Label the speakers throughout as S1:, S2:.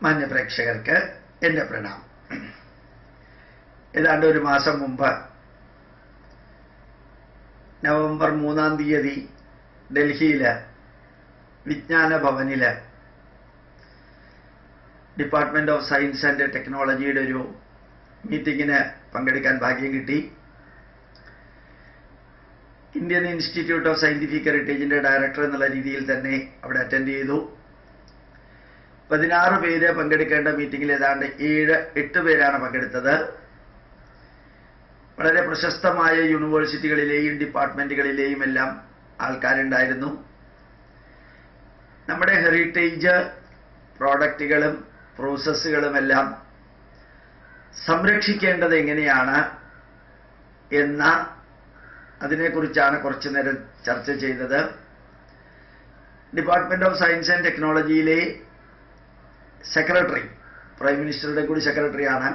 S1: മാന്യപ്രേക്ഷകർക്ക് എൻ്റെ പ്രണാമം. ഏതാണ്ട് ഒരു മാസം മുമ്പ് നവംബർ 3-ാം തീയതി ഡൽഹിയില് വിജ്ഞാന ഭവനില് ഡിപ്പാർട്ട്മെന്റ് ഓഫ് സയൻസ് ആൻഡ് ടെക്നോളജിയുടെ ഒരു മീറ്റിങ്ങിന് പങ്കെടുക്കാൻ ഭാഗ്യം കിട്ടി. ഇന്ത്യൻ ഇൻസ്റ്റിറ്റ്യൂട്ട് ഓഫ് സയന്റിഫിക് ഹെറിറ്റേജിന്റെ ഡയറക്ടർ എന്നുള്ള രീതിയിൽ തന്നെ അവിടെ അറ്റൻഡ് ചെയ്തു. 16 പേര് പങ്കെടുക്കേണ്ട മീറ്റിംഗിൽ ഏതാണ്ട് 7-8 പേരാണ് പങ്കെടുത്തത്. വളരെ പ്രശസ്തമായ യൂണിവേഴ്സിറ്റികളിലെയും ഡിപ്പാർട്ട്മെന്റുകളിലെയും എല്ലാം ആൾക്കാരുണ്ടായിരുന്നു. നമ്മുടെ ഹെറിറ്റേജ് പ്രോഡക്റ്റുകളും പ്രോസസ്സുകളുമെല്ലാം സംരക്ഷിക്കേണ്ടത് എങ്ങനെയാണ് എന്ന അതിനെക്കുറിച്ചാണ് കുറച്ചു നേരം ചർച്ച ചെയ്തത്. ഡിപ്പാർട്ട്മെന്റ് ഓഫ് സയൻസ് ആൻഡ് ടെക്നോളജിയിലെ സെക്രട്ടറി, പ്രൈം മിനിസ്റ്ററുടെ കൂടി സെക്രട്ടറിയാണ്.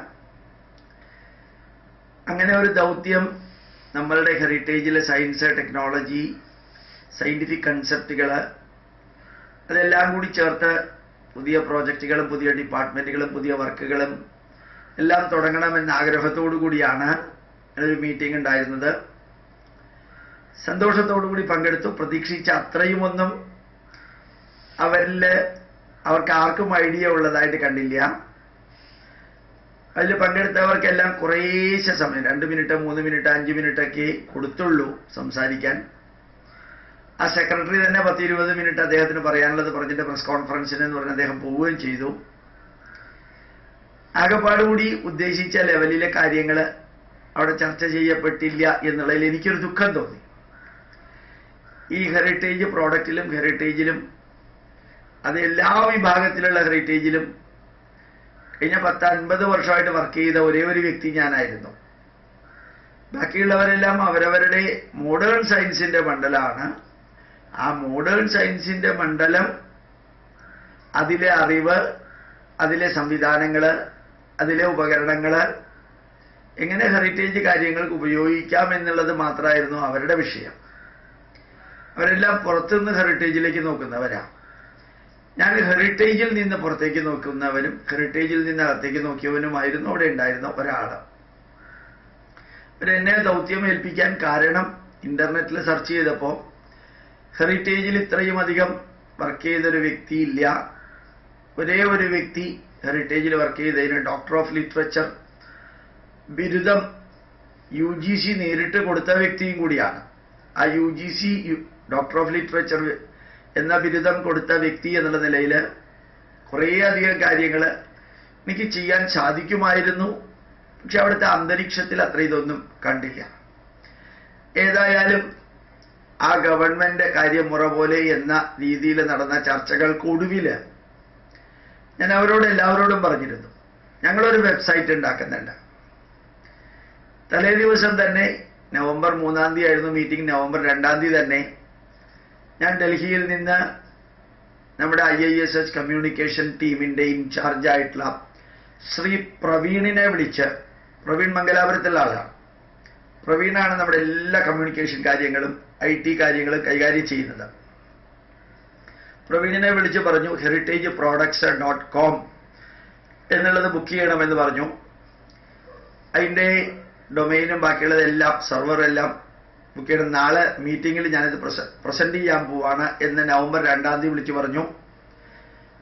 S1: അങ്ങനെ ഒരു ദൗത്യം നമ്മളുടെ ഹെറിറ്റേജിലെ സയൻസ്, ടെക്നോളജി, സയന്റിഫിക് കൺസെപ്റ്റുകൾ അതെല്ലാം കൂടി ചേർത്ത് പുതിയ പ്രോജക്റ്റുകളും പുതിയ ഡിപ്പാർട്ട്മെന്റുകളും പുതിയ വർക്കുകളും എല്ലാം തുടങ്ങണമെന്ന ആഗ്രഹത്തോടു കൂടിയാണ് ഒരു മീറ്റിംഗ് ഉണ്ടായിരുന്നത്. സന്തോഷത്തോടുകൂടി പങ്കെടുത്തു. പ്രതീക്ഷിച്ച അത്രയുമൊന്നും അവർക്ക് ആർക്കും ഐഡിയ ഉള്ളതായിട്ട് കണ്ടില്ല. അതിൽ പങ്കെടുത്തവർക്കെല്ലാം കുറേശ്ശെ സമയം 2 മിനിറ്റ്, 3 മിനിറ്റ്, 5 മിനിറ്റൊക്കെ കൊടുത്തുള്ളൂ സംസാരിക്കാൻ. ആ സെക്രട്ടറി തന്നെ 10-20 മിനിറ്റ് അദ്ദേഹത്തിന് പറയാനുള്ളത് പറഞ്ഞിട്ട് പ്രസ് കോൺഫറൻസിന് എന്ന് പറഞ്ഞ് അദ്ദേഹം പോവുകയും ചെയ്തു. ആകെപ്പാടുകൂടി ഉദ്ദേശിച്ച ലെവലിലെ കാര്യങ്ങൾ അവിടെ ചർച്ച ചെയ്യപ്പെട്ടില്ല എന്നുള്ളതിൽ എനിക്കൊരു ദുഃഖം തോന്നി. ഈ ഹെറിറ്റേജ് പ്രോഡക്റ്റിലും ഹെറിറ്റേജിലും അത് എല്ലാ വിഭാഗത്തിലുള്ള ഹെറിറ്റേജിലും കഴിഞ്ഞ 10-50 വർഷമായിട്ട് വർക്ക് ചെയ്ത ഒരേ ഒരു വ്യക്തി ഞാനായിരുന്നു. ബാക്കിയുള്ളവരെല്ലാം അവരവരുടെ മോഡേൺ സയൻസിന്റെ മണ്ഡലമാണ്. ആ മോഡേൺ സയൻസിന്റെ മണ്ഡലം, അതിലെ അറിവ്, അതിലെ സംവിധാനങ്ങള്, അതിലെ ഉപകരണങ്ങള് എങ്ങനെ ഹെറിറ്റേജ് കാര്യങ്ങൾക്ക് ഉപയോഗിക്കാം എന്നുള്ളത് മാത്രമായിരുന്നു അവരുടെ വിഷയം. അവരെല്ലാം പുറത്തുനിന്ന് ഹെറിറ്റേജിലേക്ക് നോക്കുന്നവരാണ്. ഞാൻ ഹെറിറ്റേജിൽ നിന്ന് പുറത്തേക്ക് നോക്കുന്നവനും ഹെറിറ്റേജിൽ നിന്ന് അകത്തേക്ക് നോക്കിയവനുമായിരുന്നു അവിടെ ഉണ്ടായിരുന്ന ഒരാള്. അവരെന്നെ ദൗത്യം ഏൽപ്പിക്കാൻ കാരണം ഇന്റർനെറ്റിൽ സെർച്ച് ചെയ്തപ്പോൾ ഹെറിറ്റേജിൽ ഇത്രയും അധികം വർക്ക് ചെയ്തൊരു വ്യക്തിയില്ല. ഒരേ ഒരു വ്യക്തി ഹെറിറ്റേജിൽ വർക്ക് ചെയ്തതിന് ഡോക്ടർ ഓഫ് ലിറ്ററേച്ചർ ബിരുദം UGC നേരിട്ട് കൊടുത്ത വ്യക്തിയും കൂടിയാണ്. ആ UGC ഡോക്ടർ ഓഫ് ലിറ്ററേച്ചർ എന്ന ബിരുദം കൊടുത്ത വ്യക്തി എന്നുള്ള നിലയിൽ കുറേയധികം കാര്യങ്ങൾ എനിക്ക് ചെയ്യാൻ സാധിക്കുമായിരുന്നു. പക്ഷെ അവിടുത്തെ അന്തരീക്ഷത്തിൽ അത്ര ഇതൊന്നും കണ്ടില്ല. ഏതായാലും ആ ഗവൺമെന്റ് കാര്യമുറ പോലെ എന്ന രീതിയിൽ നടന്ന ചർച്ചകൾക്കൊടുവിൽ ഞാൻ എല്ലാവരോടും പറഞ്ഞിരുന്നു, ഞങ്ങളൊരു വെബ്സൈറ്റ് ഉണ്ടാക്കുന്നുണ്ട്. തലേ ദിവസം തന്നെ നവംബർ 3-ാം തീയതി ആയിരുന്നു മീറ്റിംഗ്. നവംബർ 2-ാം തീയതി തന്നെ ഞാൻ ഡൽഹിയിൽ നിന്ന് നമ്മുടെ IISH കമ്മ്യൂണിക്കേഷൻ ടീമിന്റെ ഇൻചാർജ് ആയിട്ടുള്ള ശ്രീ പ്രവീണിനെ വിളിച്ച്, പ്രവീൺ മംഗലാപുരത്തുള്ള ആളാണ്. പ്രവീണാണ് നമ്മുടെ എല്ലാ കമ്മ്യൂണിക്കേഷൻ കാര്യങ്ങളും IT കാര്യങ്ങളും കൈകാര്യം ചെയ്യുന്നത്. പ്രവീണിനെ വിളിച്ച് പറഞ്ഞു, heritageproducts.com എന്നുള്ളത് ബുക്ക് ചെയ്യണമെന്ന് പറഞ്ഞു. അതിന്റെ ഡൊമൈനും ബാക്കിയുള്ളതെല്ലാം സെർവറെല്ലാം ബുക്ക് ചെയ്യണം. നാളെ മീറ്റിംഗിൽ ഞാനിത് പ്രസന്റ് ചെയ്യാൻ പോവാണ് എന്ന് നവംബർ 2-ാം തീയതി വിളിച്ചു പറഞ്ഞു.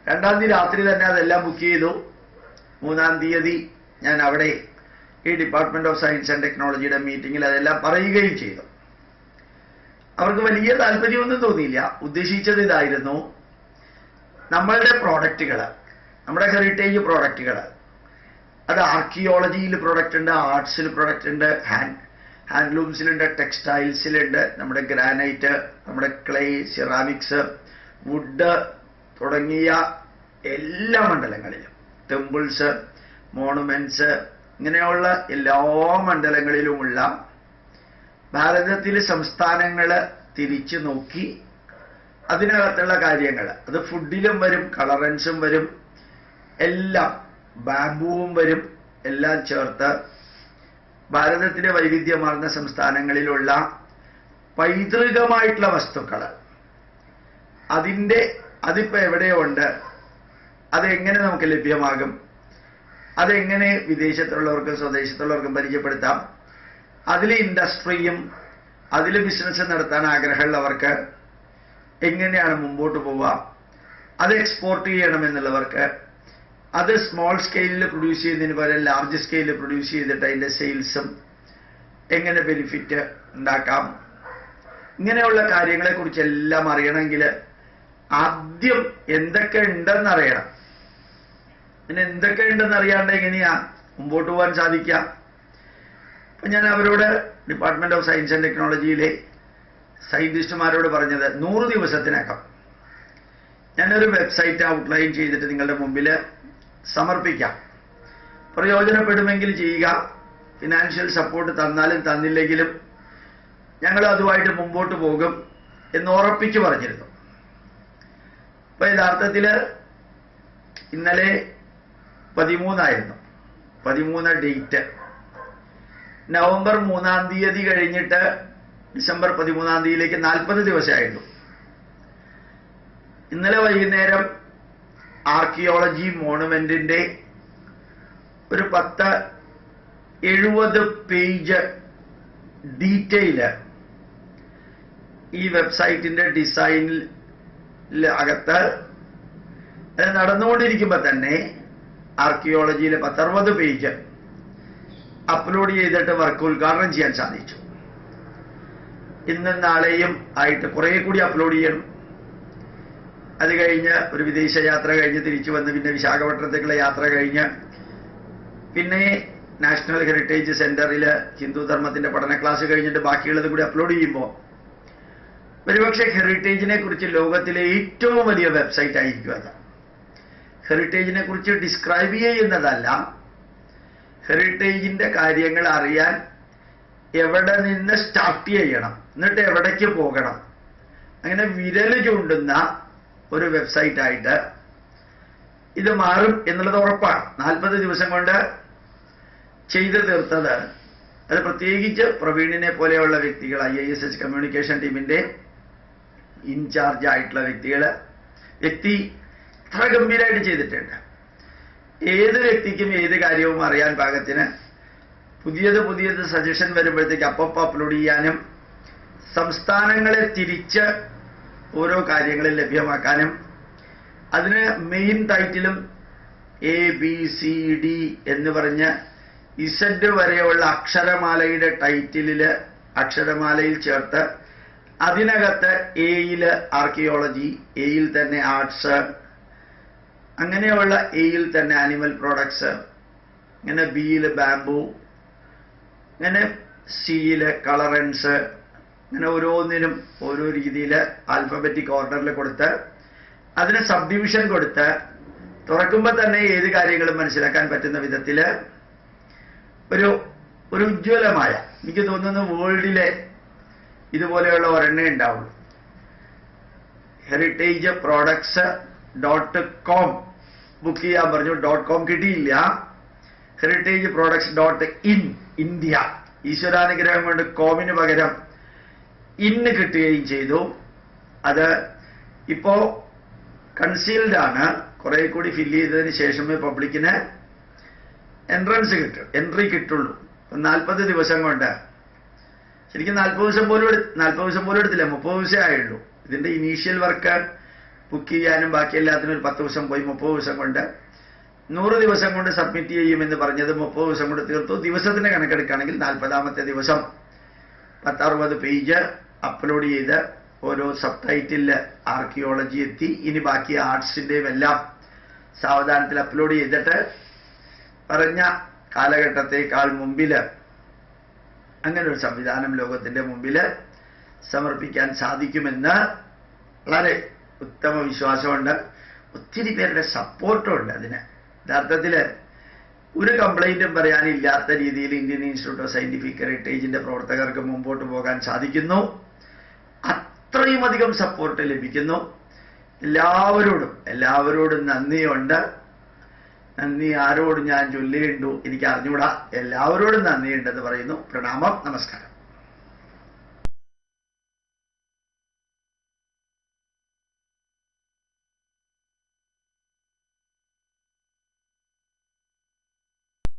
S1: 2-ാം തീയതി രാത്രി തന്നെ അതെല്ലാം ബുക്ക് ചെയ്തു. 3-ാം തീയതി ഞാൻ അവിടെ ഈ ഡിപ്പാർട്ട്മെന്റ് ഓഫ് സയൻസ് ആൻഡ് ടെക്നോളജിയുടെ മീറ്റിംഗിൽ അതെല്ലാം പറയുകയും ചെയ്തു. അവർക്ക് വലിയ താല്പര്യമൊന്നും തോന്നിയില്ല. ഉദ്ദേശിച്ചത് ഇതായിരുന്നു, നമ്മളുടെ പ്രോഡക്റ്റുകൾ, നമ്മുടെ ഹെറിറ്റേജ് പ്രോഡക്റ്റുകൾ, അത് ആർക്കിയോളജിയിൽ പ്രോഡക്റ്റ് ഉണ്ട്, ആർട്സിൽ പ്രോഡക്റ്റ് ഉണ്ട്, ഹാൻഡ്ലൂംസിലുണ്ട്, ടെക്സ്റ്റൈൽസിലുണ്ട്, നമ്മുടെ ഗ്രാനൈറ്റ്, നമ്മുടെ ക്ലേ, സിറാമിക്സ്, വുഡ് തുടങ്ങിയ എല്ലാ മണ്ഡലങ്ങളിലും, ടെമ്പിൾസ്, മോണുമെന്റ്സ്, ഇങ്ങനെയുള്ള എല്ലാ മണ്ഡലങ്ങളിലുമുള്ള ഭാരതത്തിലെ സംസ്ഥാനങ്ങള് തിരിച്ചു നോക്കി അതിനകത്തുള്ള കാര്യങ്ങൾ, അത് ഫുഡിലും വരും, കളറൻസും വരും, എല്ലാം ബാംബുവും വരും, എല്ലാം ചേർത്ത് ഭാരതത്തിലെ വൈവിധ്യമാർന്ന സംസ്ഥാനങ്ങളിലുള്ള പൈതൃകമായിട്ടുള്ള വസ്തുക്കൾ അതിപ്പോ എവിടെയുണ്ട്, അതെങ്ങനെ നമുക്ക് ലഭ്യമാകും, അതെങ്ങനെ വിദേശത്തുള്ളവർക്കും സ്വദേശത്തുള്ളവർക്കും പരിചയപ്പെടുത്താം, അതിൽ ഇൻഡസ്ട്രിയും അതിൽ ബിസിനസ് നടത്താൻ ആഗ്രഹമുള്ളവർക്ക് എങ്ങനെയാണ് മുമ്പോട്ട് പോവുക, അത് എക്സ്പോർട്ട് ചെയ്യണമെന്നുള്ളവർക്ക് അത് സ്മോൾ സ്കെയിലിൽ പ്രൊഡ്യൂസ് ചെയ്യുന്നതിന് പകരം ലാർജ് സ്കെയിലിൽ പ്രൊഡ്യൂസ് ചെയ്തിട്ട് അതിൻ്റെ സെയിൽസും എങ്ങനെ ബെനിഫിറ്റ് ഉണ്ടാക്കാം, ഇങ്ങനെയുള്ള കാര്യങ്ങളെക്കുറിച്ചെല്ലാം അറിയണമെങ്കിൽ ആദ്യം എന്തൊക്കെ ഉണ്ടെന്നറിയണം. പിന്നെ എന്തൊക്കെ ഉണ്ടെന്ന് അറിയാണ്ട് എങ്ങനെയാ മുമ്പോട്ട് പോകാൻ സാധിക്കുക? അപ്പൊ ഞാൻ അവരോട് ഡിപ്പാർട്ട്മെന്റ് ഓഫ് സയൻസ് ആൻഡ് ടെക്നോളജിയിലെ സയന്റിസ്റ്റുമാരോട് പറഞ്ഞത് 100 ദിവസത്തിനകം ഞാനൊരു വെബ്സൈറ്റ് ഔട്ട്ലൈൻ ചെയ്തിട്ട് നിങ്ങളുടെ മുമ്പിൽ സമർപ്പിക്കാം. പ്രയോജനപ്പെടുമെങ്കിൽ ചെയ്യുക, ഫിനാൻഷ്യൽ സപ്പോർട്ട് തന്നാലും തന്നില്ലെങ്കിലും ഞങ്ങൾ അതുമായിട്ട് മുമ്പോട്ട് പോകും എന്ന് ഉറപ്പിച്ചു പറഞ്ഞിരുന്നു. അപ്പൊ യഥാർത്ഥത്തിൽ ഇന്നലെ 13 13 ഡേറ്റ്. നവംബർ 3-ാം തീയതി കഴിഞ്ഞിട്ട് ഡിസംബർ 13-ാം തീയതിയിലേക്ക് 40 ദിവസമായിരുന്നു. ഇന്നലെ വൈകുന്നേരം ആർക്കിയോളജി മോണുമെന്റിന്റെ ഒരു 70 പേജ് ഡീറ്റെയില് ഈ വെബ്സൈറ്റിന്റെ ഡിസൈനിൽ അകത്ത് നടന്നുകൊണ്ടിരിക്കുമ്പോൾ തന്നെ ആർക്കിയോളജിയിലെ 60 പേജ് അപ്ലോഡ് ചെയ്തിട്ട് വർക്ക് ഉദ്ഘാടനം ചെയ്യാൻ സാധിച്ചു. ഇന്നും നാളെയും ആയിട്ട് കുറെ കൂടി അപ്ലോഡ് ചെയ്യണം. അത് കഴിഞ്ഞ് ഒരു വിദേശ യാത്ര കഴിഞ്ഞ് തിരിച്ചു വന്ന് പിന്നെ വിശാഖപട്ടണത്തേക്കുള്ള യാത്ര കഴിഞ്ഞ് പിന്നെ നാഷണൽ ഹെറിറ്റേജ് സെന്ററിൽ ഹിന്ദു ധർമ്മത്തിന്റെ പഠന ക്ലാസ് കഴിഞ്ഞിട്ട് ബാക്കിയുള്ളത് കൂടി അപ്ലോഡ് ചെയ്യുമ്പോൾ ഒരുപക്ഷെ ഹെറിറ്റേജിനെ കുറിച്ച് ലോകത്തിലെ ഏറ്റവും വലിയ വെബ്സൈറ്റ് ആയിരിക്കും അത്. ഹെറിറ്റേജിനെ കുറിച്ച് ഡിസ്ക്രൈബ് ചെയ്യുന്നതല്ല, ഹെറിറ്റേജിന്റെ കാര്യങ്ങൾ അറിയാൻ എവിടെ നിന്ന് സ്റ്റാർട്ട് ചെയ്യണം, എന്നിട്ട് എവിടേക്ക് പോകണം, അങ്ങനെ വിരൽ ചൂണ്ടുന്ന ഒരു വെബ്സൈറ്റ് ആയിട്ട് ഇത് മാറും എന്നുള്ളത് ഉറപ്പാണ്. 40 ദിവസം കൊണ്ട് ചെയ്തു തീർത്തത് അത് പ്രത്യേകിച്ച് പ്രവീണിനെ പോലെയുള്ള വ്യക്തികൾ, IISH കമ്മ്യൂണിക്കേഷൻ ടീമിന്റെ ഇൻചാർജ് ആയിട്ടുള്ള വ്യക്തി ഇത്ര ഗംഭീരമായിട്ട് ചെയ്തിട്ടുണ്ട്. ഏത് വ്യക്തിക്കും ഏത് കാര്യവും അറിയാൻ പാകത്തിന് പുതിയത് സജഷൻ വരുമ്പോഴത്തേക്ക് അപ്പം അപ്ലോഡ് ചെയ്യാനും സംസ്ഥാനങ്ങളെ തിരിച്ച് ഓരോ കാര്യങ്ങളും ലഭ്യമാക്കാനും അതിന് മെയിൻ ടൈറ്റിലും ABCD എന്ന് പറഞ്ഞ് Z വരെയുള്ള അക്ഷരമാലയുടെ ടൈറ്റിലില് അക്ഷരമാലയിൽ ചേർത്ത് അതിനകത്ത് Aയില് ആർക്കിയോളജി, Aയിൽ തന്നെ ആർട്സ്, അങ്ങനെയുള്ള Aയിൽ തന്നെ ആനിമൽ പ്രോഡക്ട്സ്, അങ്ങനെ Bയില് ബാംബു, അങ്ങനെ Cയില് കളറൻസ്, അങ്ങനെ ഓരോന്നിനും ഓരോ രീതിയിൽ ആൽഫബറ്റിക് ഓർഡറിൽ കൊടുത്ത് അതിന് സബ് ഡിവിഷൻ കൊടുത്ത് തുറക്കുമ്പോൾ തന്നെ ഏത് കാര്യങ്ങളും മനസ്സിലാക്കാൻ പറ്റുന്ന വിധത്തിൽ ഒരു ഉജ്ജ്വലമായ, എനിക്ക് തോന്നുന്നു വേൾഡിലെ ഇതുപോലെയുള്ള ഒരെണ്ണേ ഉണ്ടാവുള്ളൂ. ഹെറിറ്റേജ് പ്രോഡക്ട്സ് .com ബുക്ക് ചെയ്യാൻ പറഞ്ഞു. .com കിട്ടിയില്ല. ഹെറിറ്റേജ് പ്രോഡക്ട്സ് .in ഇന്ത്യ, ഈശ്വരാനുഗ്രഹം കൊണ്ട് കോമിന് പകരം ഇന്ന് കിട്ടുകയും ചെയ്തു. അത് ഇപ്പോ കൺസീൽഡ് ആണ്. കുറെ കൂടി ഫില്ല് ചെയ്തതിന് ശേഷമേ പബ്ലിക്കിന് എൻട്രി കിട്ടുള്ളൂ. 40 ദിവസം കൊണ്ട്, ശരിക്കും 40 ദിവസം പോലും എടുത്തില്ല, 30 ദിവസമേ ആയുള്ളൂ. ഇതിന്റെ ഇനീഷ്യൽ വർക്ക് ബുക്ക് ചെയ്യാനും ബാക്കി എല്ലാത്തിനും ഒരു 10 ദിവസം പോയി. 30 ദിവസം കൊണ്ട് 100 ദിവസം കൊണ്ട് സബ്മിറ്റ് ചെയ്യുമെന്ന് പറഞ്ഞത് 30 ദിവസം കൊണ്ട് തീർത്തു. ദിവസത്തിന്റെ കണക്കെടുക്കുകയാണെങ്കിൽ 40ാമത്തെ ദിവസം 60 പേജ് അപ്ലോഡ് ചെയ്ത് ഓരോ സബ് ടൈറ്റില് ആർക്കിയോളജി എത്തി. ഇനി ബാക്കി ആർട്സിന്റെയും എല്ലാം സാവധാനത്തിൽ അപ്ലോഡ് ചെയ്തിട്ട് പറഞ്ഞ കാലഘട്ടത്തെക്കാൾ മുമ്പില് അങ്ങനെ ഒരു സംവിധാനം ലോകത്തിന്റെ മുമ്പിൽ സമർപ്പിക്കാൻ സാധിക്കുമെന്ന് വളരെ ഉത്തമ വിശ്വാസമുണ്ട്. ഒത്തിരി പേരുടെ സപ്പോർട്ടുമുണ്ട് അതിന്. യഥാർത്ഥത്തില് ഒരു കംപ്ലൈന്റും പറയാനില്ലാത്ത രീതിയിൽ ഇന്ത്യൻ ഇൻസ്റ്റിറ്റ്യൂട്ട് ഓഫ് സയന്റിഫിക് ഹെറിറ്റേജിന്റെ പ്രവർത്തകർക്ക് മുമ്പോട്ട് പോകാൻ സാധിക്കുന്നു. അത്രയും അധികം സപ്പോർട്ട് ലഭിക്കുന്നു. എല്ലാവരോടും നന്ദിയുണ്ട്. നന്ദി ആരോട് ഞാൻ ചൊല്ലേണ്ടു എനിക്ക് അറിഞ്ഞുകൂടാ. എല്ലാവരോടും നന്ദിയുണ്ടെന്ന് പറയുന്നു. പ്രണാമം, നമസ്കാരം.